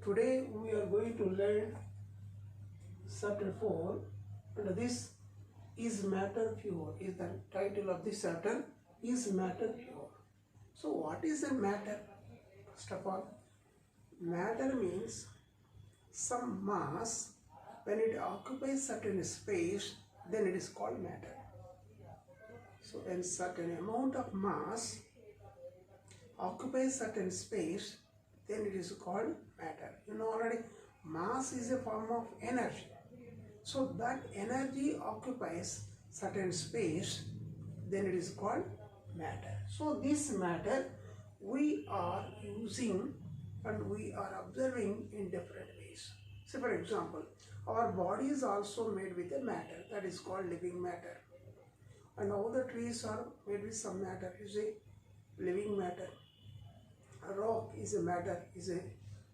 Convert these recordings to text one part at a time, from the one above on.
Today we are going to learn chapter 4, and this is matter pure is the title of this chapter. Is matter pure? So what is a matter? First of all, matter means some mass. When it occupies certain space, then it is called matter. So when certain amount of mass occupies certain space, then it is called matter. You know already, mass is a form of energy. So that energy occupies certain space, then it is called matter. So this matter we are using and we are observing in different ways. So for example, our body is also made with a matter, that is called living matter. And all the trees are made with some matter, is a living matter. A rock is a matter, is a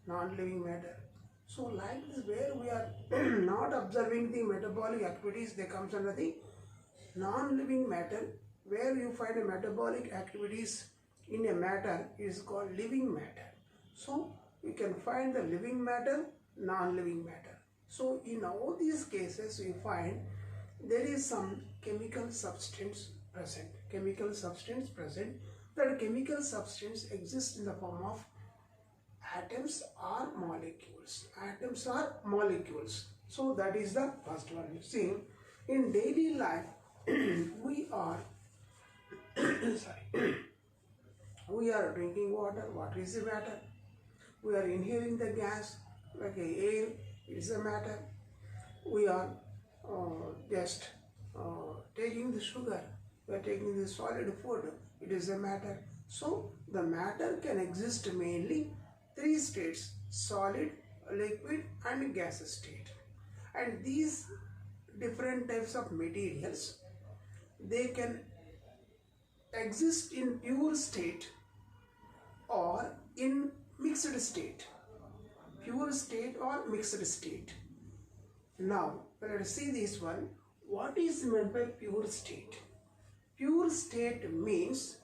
non-living matter. So like this, where we are not observing the metabolic activities, they comes under the non-living matter. Where you find a metabolic activities in a matter, it is called living matter. So you can find the living matter, non-living matter. So in all these cases, you find there is some chemical substance present. Chemical substance present. That chemical substance exists in the form of atoms or molecules. Atoms are molecules. So that is the first one. You see, in daily life, we are sorry, we are drinking water. Water is a matter. We are inhaling the gas like air. It is a matter. We are just taking the sugar. We are taking the solid food. It is a matter. So the matter can exist mainly three states: solid, liquid and gas state. And these different types of materials, they can exist in pure state or in mixed state. Pure state or mixed state. Now let us see this one. What is meant by pure state? Pure state means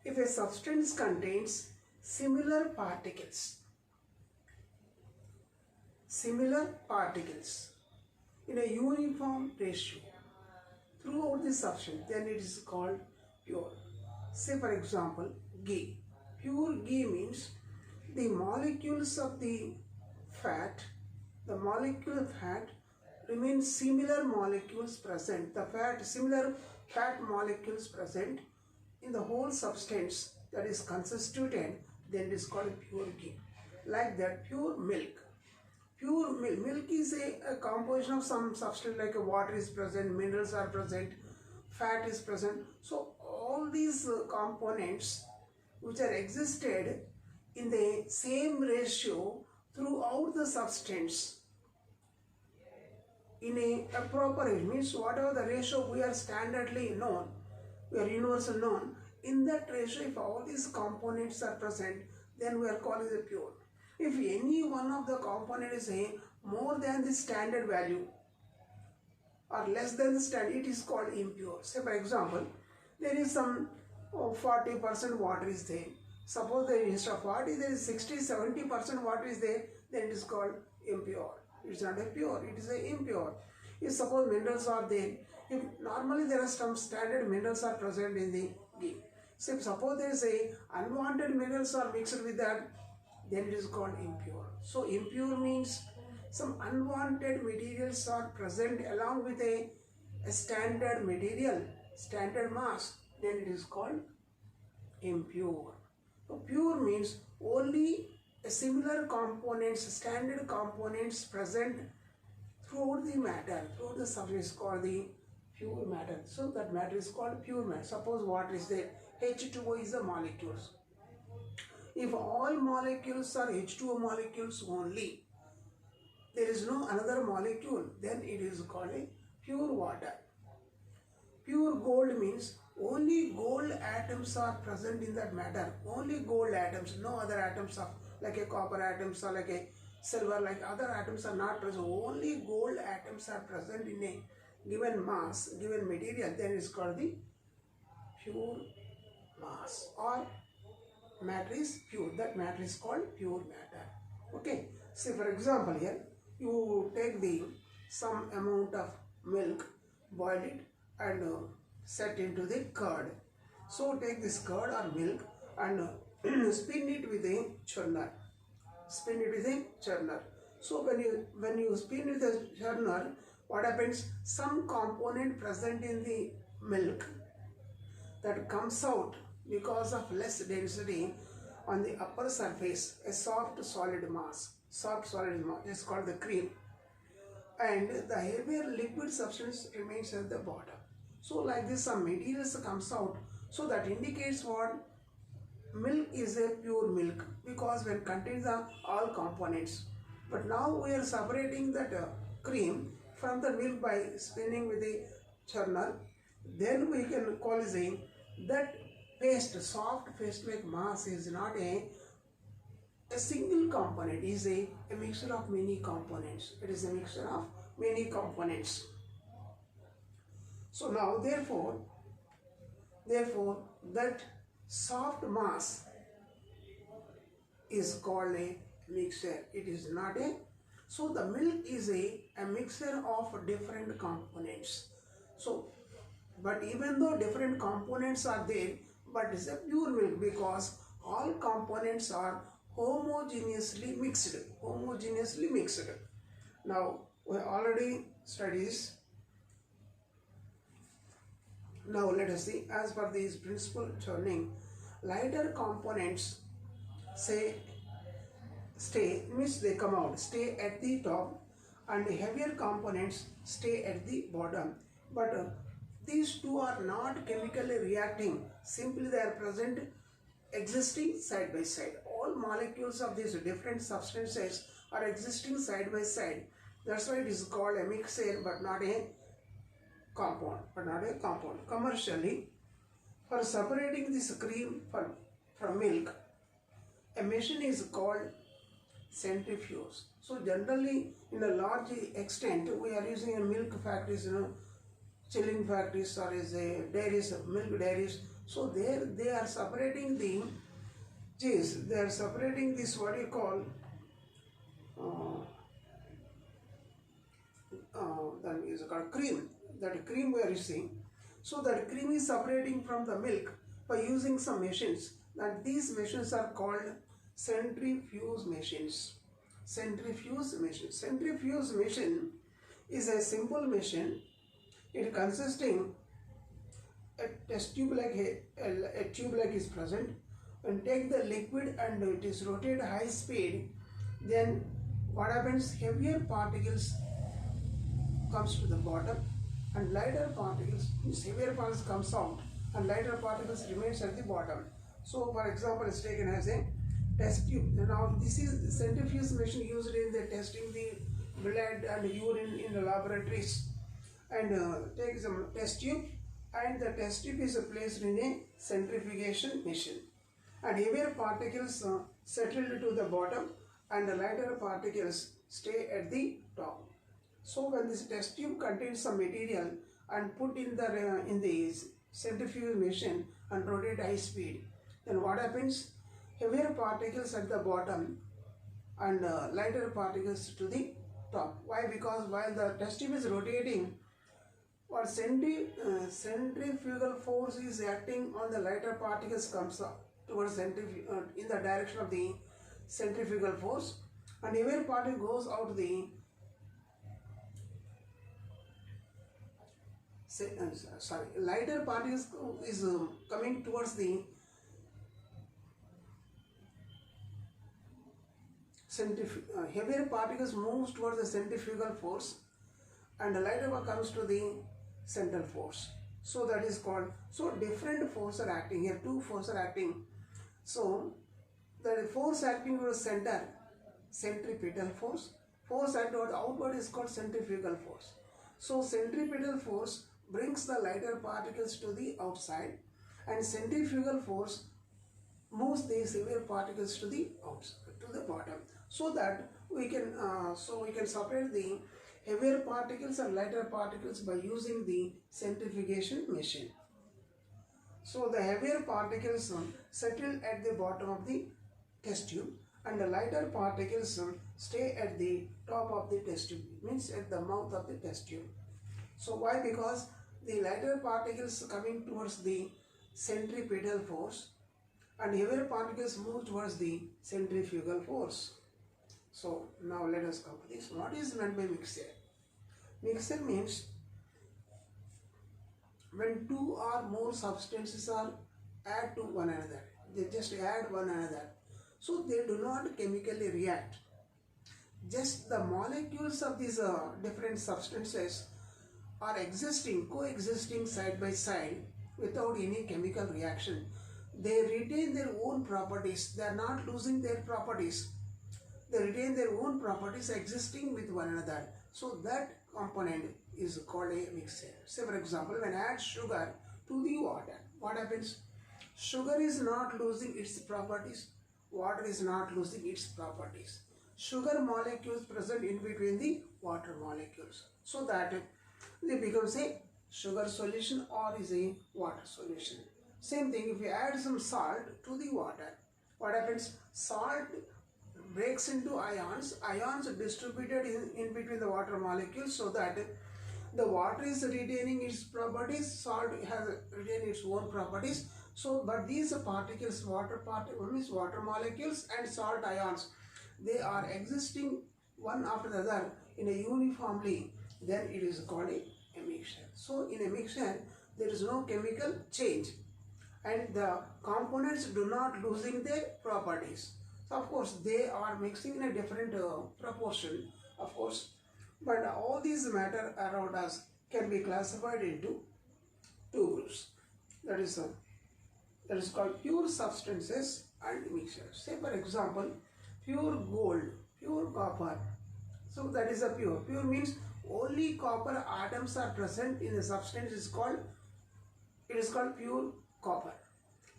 if a substance contains similar particles in a uniform ratio throughout the substance, then it is called pure. Say for example, ghee. Pure ghee means the molecules of the molecule of fat remain similar molecules present. Similar fat molecules present in the whole substance that is constituted, then it is called pure ghee. Like that, pure milk. Milk is a composition of some substance like water is present, minerals are present, fat is present. So all these components which are existed in the same ratio throughout the substance in a proper ratio, means whatever the ratio we are standardly known, we are universal known, in that ratio if all these components are present, then we are calling it pure. If any one of the component is more than the standard value or less than the standard, it is called impure. Say for example, there is some 40% water is there. Suppose there is instead of 40, there is 60-70% water is there, then it is called impure. It is not a pure, it is a impure. If suppose minerals are there, if normally there are some standard minerals are present in the ghee. So if suppose there is unwanted minerals are mixed with that, then it is called impure. So impure means some unwanted materials are present along with a standard material, standard mass, then it is called impure. So pure means only similar components, standard components present throughout the matter, throughout the substance, called the pure matter. So that matter is called pure matter. Suppose water is there, H2O is the molecules. If all molecules are H2O molecules only, there is no another molecule, then it is called a pure water. Pure gold means only gold atoms are present in that matter. Only gold atoms, no other atoms of like a copper atoms or like a silver, like other atoms are not present. Only gold atoms are present in a given mass, given material, then it is called the pure mass or matter is pure. That matter is called pure matter. Okay. See, for example, here you take the some amount of milk, boil it, and set into the curd. So take this curd or milk and spin it with a churner. Spin it with a churner. So when you spin with a churner, what happens? Some component present in the milk that comes out because of less density on the upper surface, a soft solid mass. Soft solid mass is called the cream, and the heavier liquid substance remains at the bottom. So like this, some materials comes out. So that indicates what? Milk is a pure milk because when contains the all components. But now we are separating that cream from the milk by spinning with the churner. Then we can call saying that paste, soft paste like mass is not a single component, is a mixture of many components. It is a mixture of many components. So now therefore that soft mass is called a mixture. It is not a, so the milk is a mixture of different components. So but even though different components are there, but it's a pure milk because all components are homogeneously mixed. Homogeneously mixed. Now we already studied this. Now let us see, as per this principle churning, lighter components means they come out, stay at the top, and heavier components stay at the bottom. But these two are not chemically reacting, simply they are present existing side by side. All molecules of these different substances are existing side by side. That's why it is called a mixture but not a compound. Commercially, for separating this cream from milk, a machine is called centrifuge. So generally in a large extent we are using a milk factories, chilling factories or is a dairies, milk dairies. So there they are separating the cheese. They are separating this what you call that is called cream. That cream we are using. So that cream is separating from the milk by using some machines. And these machines are called centrifuge machines. Centrifuge machine is a simple machine. It consisting a test tube like a tube like is present, and take the liquid and it is rotated high speed. Then what happens? Heavier particles comes to the bottom and lighter particles, heavier particles comes out and lighter particles remains at the bottom. So for example, it's taken as a test tube. Now this is centrifuge machine used in the testing the blood and urine in the laboratories. And take some test tube, and the test tube is placed in a centrifugation machine, and heavier particles settled to the bottom and the lighter particles stay at the top. So when this test tube contains some material and put in the centrifuge machine and rotate high speed, then what happens? Heavier particles at the bottom and lighter particles to the top. Why? Because while the test tube is rotating, what centrifugal force is acting on the lighter particles comes up towards in the direction of the centrifugal force, and heavier particle goes out the lighter particles is coming towards the heavier particles moves towards the centrifugal force, and the lighter one comes to the central force. So that is called, so different forces are acting here, two forces are acting. So the force acting towards center, centripetal force. Force acting outward is called centrifugal force. So centripetal force brings the lighter particles to the outside, and centrifugal force moves the heavier particles to the outside, to the bottom. So that we can separate the heavier particles and lighter particles by using the centrifugation machine. So the heavier particles settle at the bottom of the test tube, and the lighter particles stay at the top of the test tube, means at the mouth of the test tube. So why? Because the lighter particles coming towards the centripetal force and heavier particles move towards the centrifugal force. So now let us come to this. What is meant by mixture? Mixture means when two or more substances are add to one another. They just add one another. So they do not chemically react. Just the molecules of these different substances are coexisting side by side without any chemical reaction. They retain their own properties. They are not losing their properties. They retain their own properties existing with one another. So that component is called a mixture. Say for example, when I add sugar to the water, what happens? Sugar is not losing its properties. Water is not losing its properties. Sugar molecules present in between the water molecules. So that they becomes a sugar solution or is a water solution. Same thing, if you add some salt to the water, what happens? Salt breaks into ions. Ions are distributed in between the water molecules so that the water is retaining its properties, salt has retained its own properties. So, but these particles, water molecules and salt ions, they are existing one after the other in a uniformly, then it is called a mixture. So, in a mixture, there is no chemical change and the components do not losing their properties. So, of course, they are mixing in a different proportion, of course, but all these matter around us can be classified into two groups. That is called pure substances and mixtures. Say for example, pure gold, pure copper. So that is a pure. Pure means only copper atoms are present in the substance is called, it is called pure copper.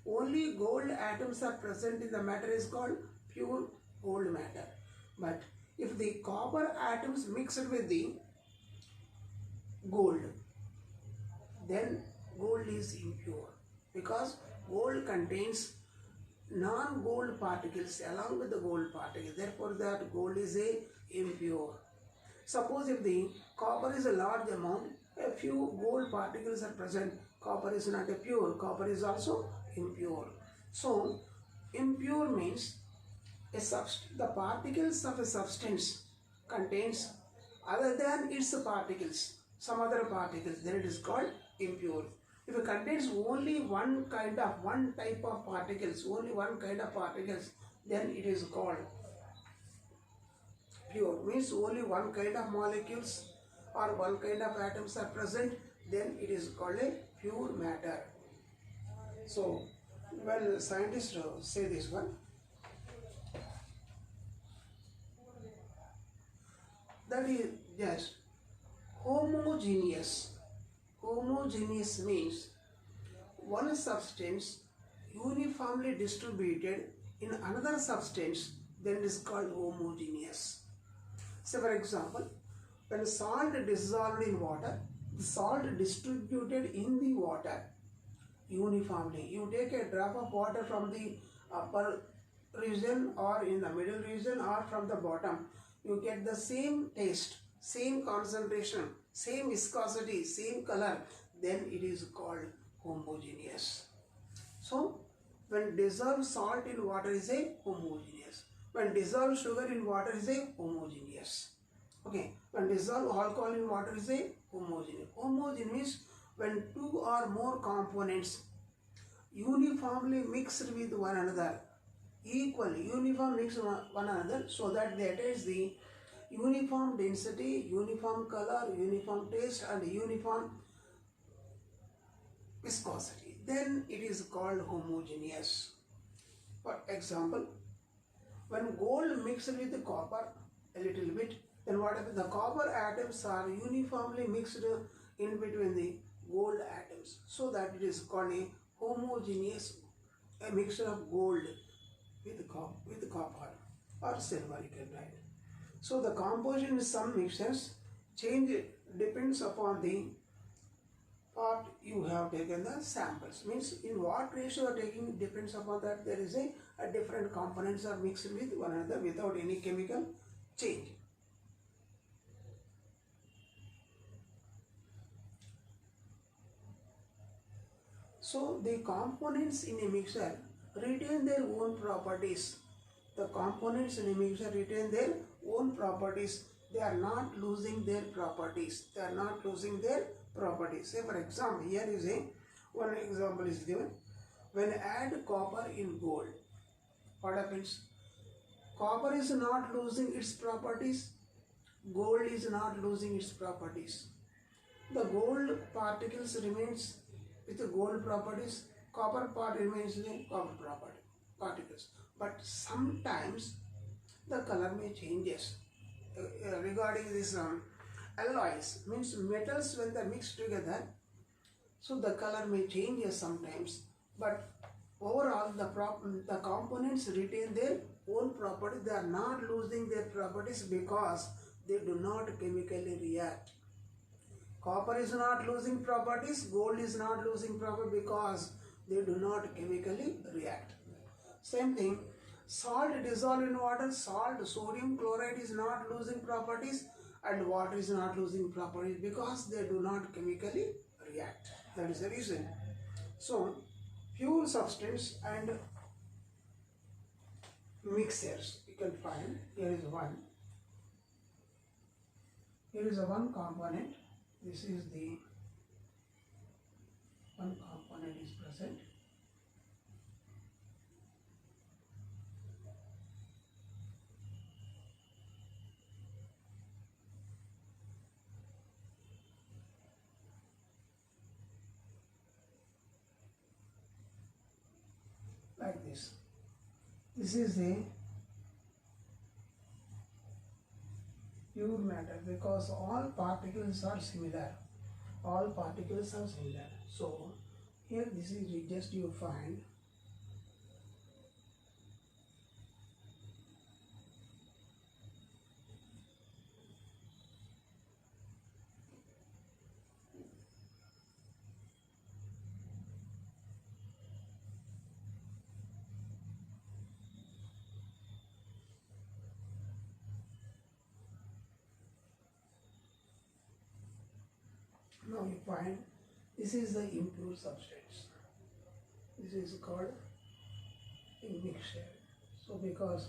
Only gold atoms are present in the matter is called pure gold matter. But if the copper atoms mixed with the gold, then gold is impure, because gold contains non-gold particles along with the gold particles. Therefore, that gold is a impure. Suppose if the copper is a large amount, a few gold particles are present, copper is not a pure, copper is also impure. So, impure means the particles of a substance contains other than its particles, some other particles, then it is called impure. If it contains only one type of particles, then it is called pure. Means only one kind of molecules or one kind of atoms are present, then it is called a pure matter. So, when scientists say this one, that is just homogeneous. Homogeneous means one substance uniformly distributed in another substance, then it is called homogeneous. So for example, when salt dissolved in water, the salt distributed in the water uniformly. You take a drop of water from the upper region or in the middle region or from the bottom, you get the same taste, same concentration, same viscosity, same color, then it is called homogeneous. So, when dissolved salt in water is a homogeneous. When dissolved sugar in water is a homogeneous. Okay, when dissolved alcohol in water is a homogeneous. Homogeneous means when two or more components uniformly mixed with one another, uniform mixed one another, so that they attain the uniform density, uniform color, uniform taste and uniform viscosity, then it is called homogeneous. For example, when gold mixed with the copper a little bit, then what happens? The copper atoms are uniformly mixed in between the gold atoms, so that it is called a homogeneous, a mixture of gold with copper or silver, you can write. So the composition in some mixtures change depends upon the part you have taken the samples. Means in what ratio you are taking depends upon that. There is a different components are mixed with one another without any chemical change. So the components in a mixture retain their own properties. The components in a mixture retain their own properties. They are not losing their properties. They are not losing their properties. Say for example, here is one example is given. When add copper in gold, what happens? Copper is not losing its properties. Gold is not losing its properties. The gold particles remains with the gold properties. Copper part remains the copper particles. But sometimes the color may changes. Regarding this alloys, means metals when they are mixed together, so the color may change sometimes, but overall the components retain their own property. They are not losing their properties because they do not chemically react. Copper is not losing properties, gold is not losing property because they do not chemically react. Same thing, salt dissolved in water, salt, sodium chloride is not losing properties and water is not losing properties because they do not chemically react. That is the reason. So, pure substance and mixtures you can find. Here is one. Here is a one component. This is the one component is present. Like this. This is a pure matter because all particles are similar. All particles are similar. So here this is just you find now you find this is the impure substance. This is called a mixture. So because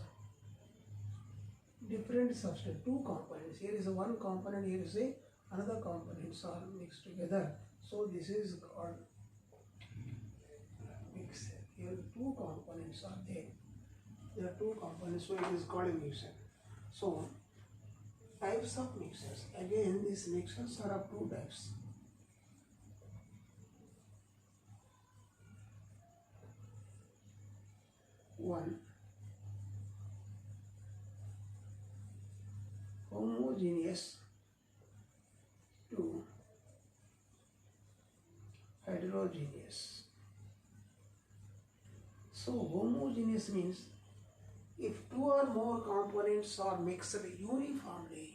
different substance, two components, here is a one component, here is a another components are mixed together. So this is called mixture. Here two components are there. There are two components, so it is called a mixture. So types of mixtures. Again, these mixtures are of two types. One, homogeneous. Two, heterogeneous. So homogeneous means if two or more components are mixed uniformly.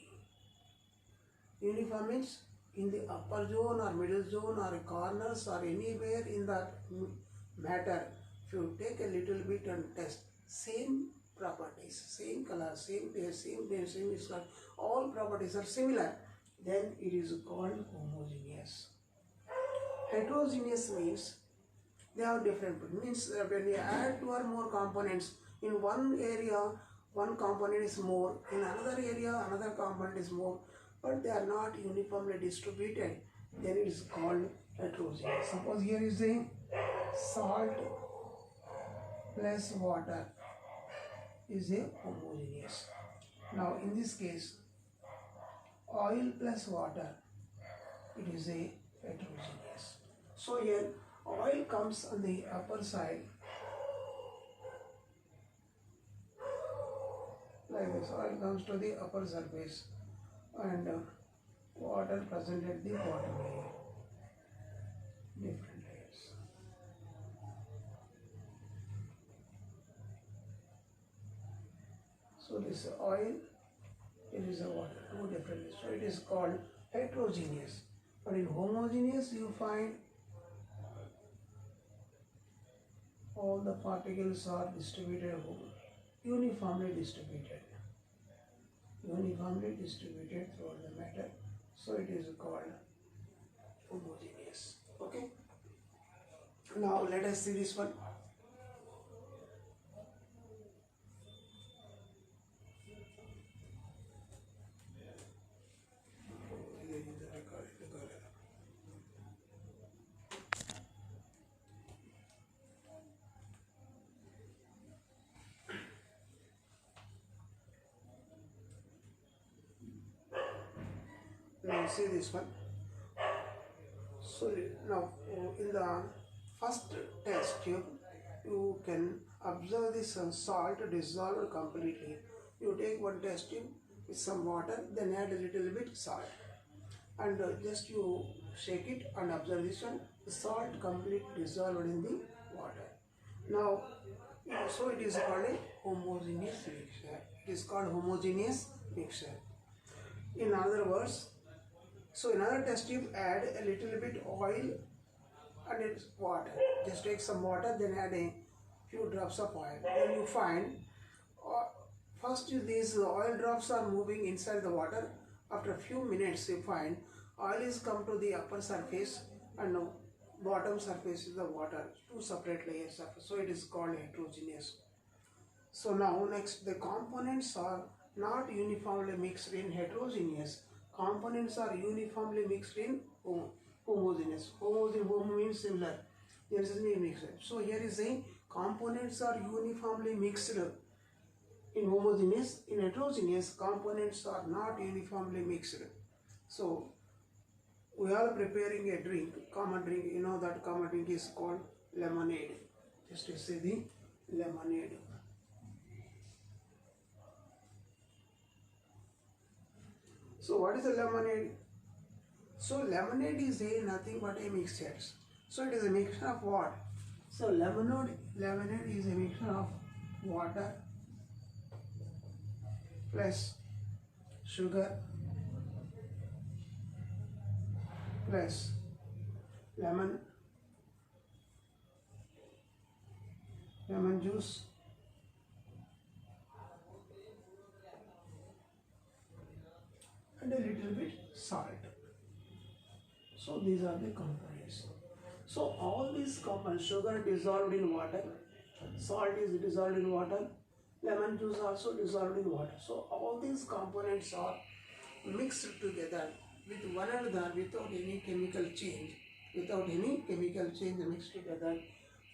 Uniform means in the upper zone or middle zone or corners or anywhere in that matter. If you take a little bit and test same properties, same color, same taste, same smell, all properties are similar, then it is called homogeneous. Heterogeneous means they have different, means when you add two or more components, in one area one component is more, in another area another component is more, but they are not uniformly distributed, then it is called heterogeneous. Suppose here is a salt plus water is a homogeneous. Now in this case, oil plus water, it is a heterogeneous. So here oil comes on the upper side like this. Oil comes to the upper surface and water present at the bottom layer. Different layers. So this oil, it is a water, two different layers. So it is called heterogeneous. But in homogeneous you find all the particles are distributed uniformly distributed throughout the matter, so it is called homogeneous. Okay, now let us see this one. Now see this one. So now in the first test tube, you can observe this salt dissolved completely. You take one test tube with some water, then add a little bit salt, and just you shake it and observe this one. The salt completely dissolved in the water. Now, so it is called a homogeneous mixture. It is called homogeneous mixture. In other words, so in another test tube, add a little bit oil and it's water. Just take some water, then add a few drops of oil. Then you find first these oil drops are moving inside the water. After a few minutes, you find oil is come to the upper surface and bottom surface is the water, two separate layers of. So it is called heterogeneous. So now next, the components are not uniformly mixed in heterogeneous. Components are uniformly mixed in homogeneous. Homo means similar. There is no mixture. So here is saying components are uniformly mixed in homogeneous. In heterogeneous, components are not uniformly mixed. So we are preparing a drink, common drink. You know that common drink is called lemonade. Just to say the lemonade. So what is a lemonade? So lemonade is nothing but a mixture. So it is a mixture of what? So lemonade is a mixture of water plus sugar plus lemon juice and a little bit salt. So these are the components. So all these components, sugar dissolved in water, salt is dissolved in water, lemon juice also dissolved in water. So all these components are mixed together with one another without any chemical change. Mixed together.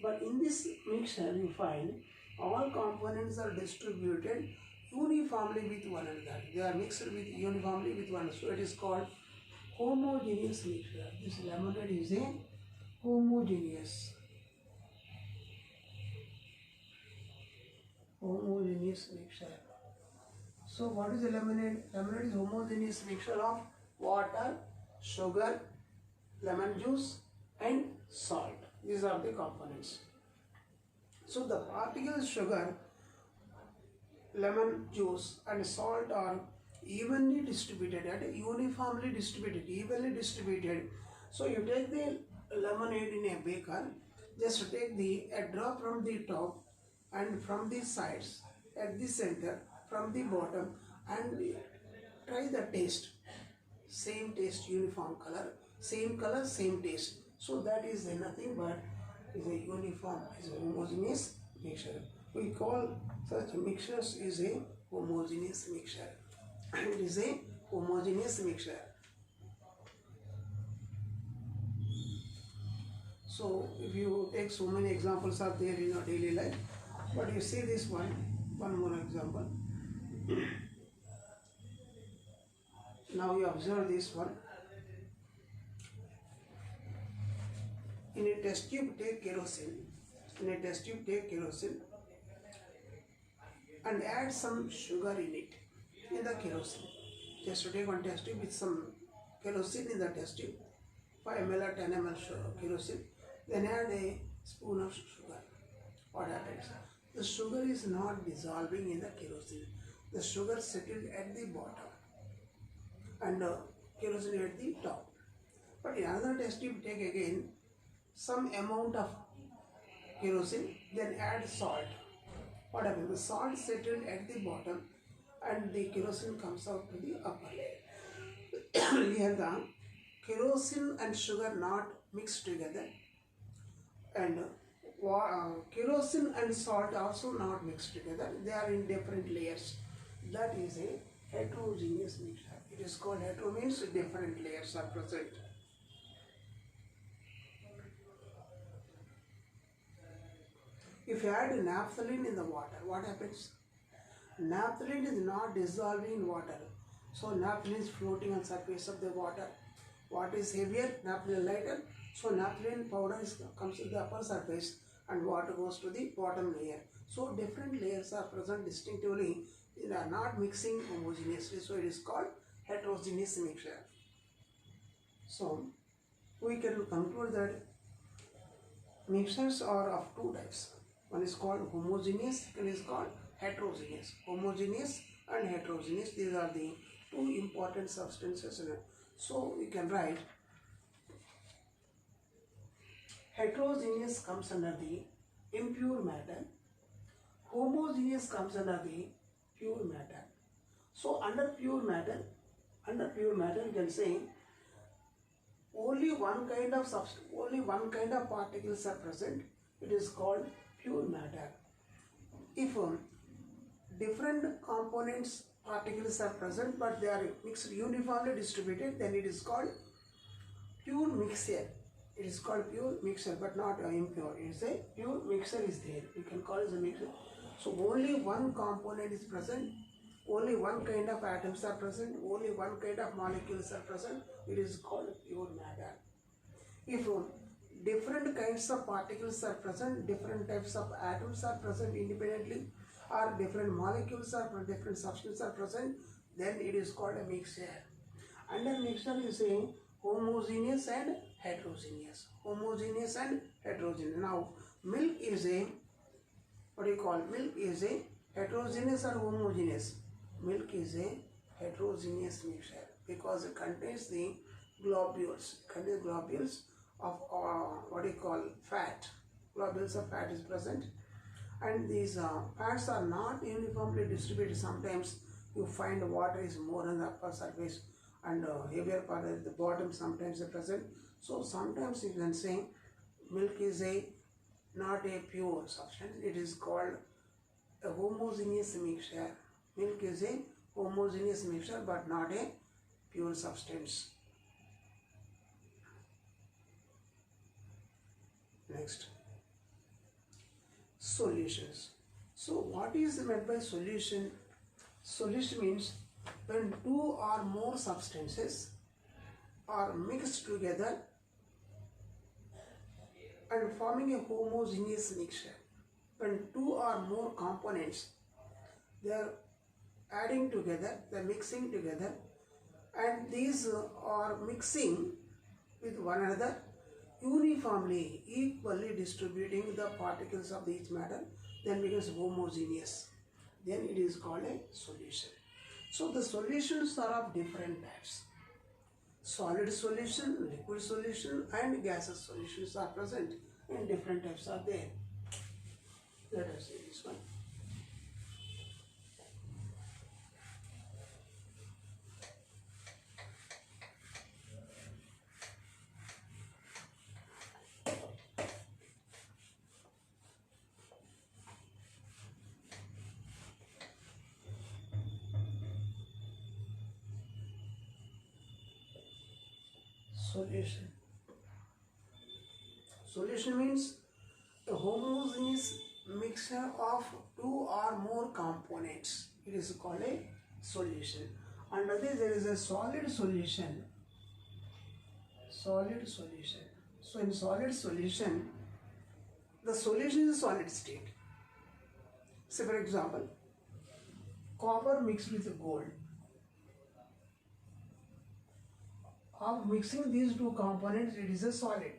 But in this mixture you find all components are distributed uniformly with one another. They are mixed uniformly with one another. So it is called homogeneous mixture. This lemonade is a homogeneous mixture. So what is a lemonade? Lemonade is homogeneous mixture of water, sugar, lemon juice and salt. These are the components. So the particles sugar, lemon juice and salt are evenly distributed and uniformly evenly distributed. So you take the lemonade in a beaker, just take a drop from the top and from the sides, at the center, from the bottom, and try the taste. Same taste, uniform color, same taste. So that is nothing but is a uniform, is a homogeneous mixture. We call such mixtures is a homogeneous mixture. It is a homogeneous mixture. So if you take so many examples are there in your daily life, but you see this one more example. Now you observe this one. In a test tube take kerosene. And add some sugar in it, in the kerosene. Just take one test tube with some kerosene in the test tube, 5 ml or 10 ml kerosene, then add a spoon of sugar. What happens? The sugar is not dissolving in the kerosene. The sugar settled at the bottom and kerosene at the top. But in another test tube take again some amount of kerosene, then add salt. What happens? The salt settled at the bottom and the kerosene comes out to the upper layer. Here the kerosene and sugar not mixed together, and kerosene and salt also not mixed together. They are in different layers. That is a heterogeneous mixture. It is called hetero means different layers are present. If you add naphthalene in the water, what happens? Naphthalene is not dissolving in water. So naphthalene is floating on surface of the water. What is heavier? Naphthalene lighter. So naphthalene powder comes to the upper surface and water goes to the bottom layer. So different layers are present distinctively. They are not mixing homogeneously. So it is called heterogeneous mixture. So we can conclude that mixtures are of two types. One is called homogeneous, second is called heterogeneous. Homogeneous and heterogeneous, these are the two important substances in it. So we can write heterogeneous comes under the impure matter, homogeneous comes under the pure matter. So under pure matter you can say only one kind of substance, only one kind of particles are present. It is called pure matter. If different components particles are present but they are mixed uniformly distributed, then it is called pure mixture. It is called pure mixture but not impure. It is a pure mixture is there. You can call it a mixture. So only one component is present, only one kind of atoms are present, only one kind of molecules are present. It is called pure matter. If different kinds of particles are present, different types of atoms are present independently, or different molecules or different substances are present, then it is called a mixture. Under mixture you say homogeneous and heterogeneous. Homogeneous and heterogeneous. Now milk is a, what do you call, milk is a heterogeneous or homogeneous? Milk is a heterogeneous mixture because it contains the globules. Contains globules of what do you call, fat. Globules of fat is present, and these fats are not uniformly distributed. Sometimes you find water is more on the upper surface and heavier part at the bottom sometimes are present. So sometimes you can say milk is a not a pure substance. It is called a homogeneous mixture. Milk is a homogeneous mixture but not a pure substance. Next, solutions. So what is meant by solution? Solution means when two or more substances are mixed together and forming a homogeneous mixture. When two or more components, they are adding together, they are mixing together, and these are mixing with one another, uniformly, equally distributing the particles of each matter, then becomes homogeneous. Then it is called a solution. So the solutions are of different types. Solid solution, liquid solution and gaseous solutions are present, and different types are there. Let us see this one. Solution. Solution means a homogeneous mixture of two or more components. It is called a solution. Under this there is a solid solution. Solid solution. So in solid solution, the solution is a solid state. Say for example, copper mixed with gold. Of mixing these two components, it is a solid.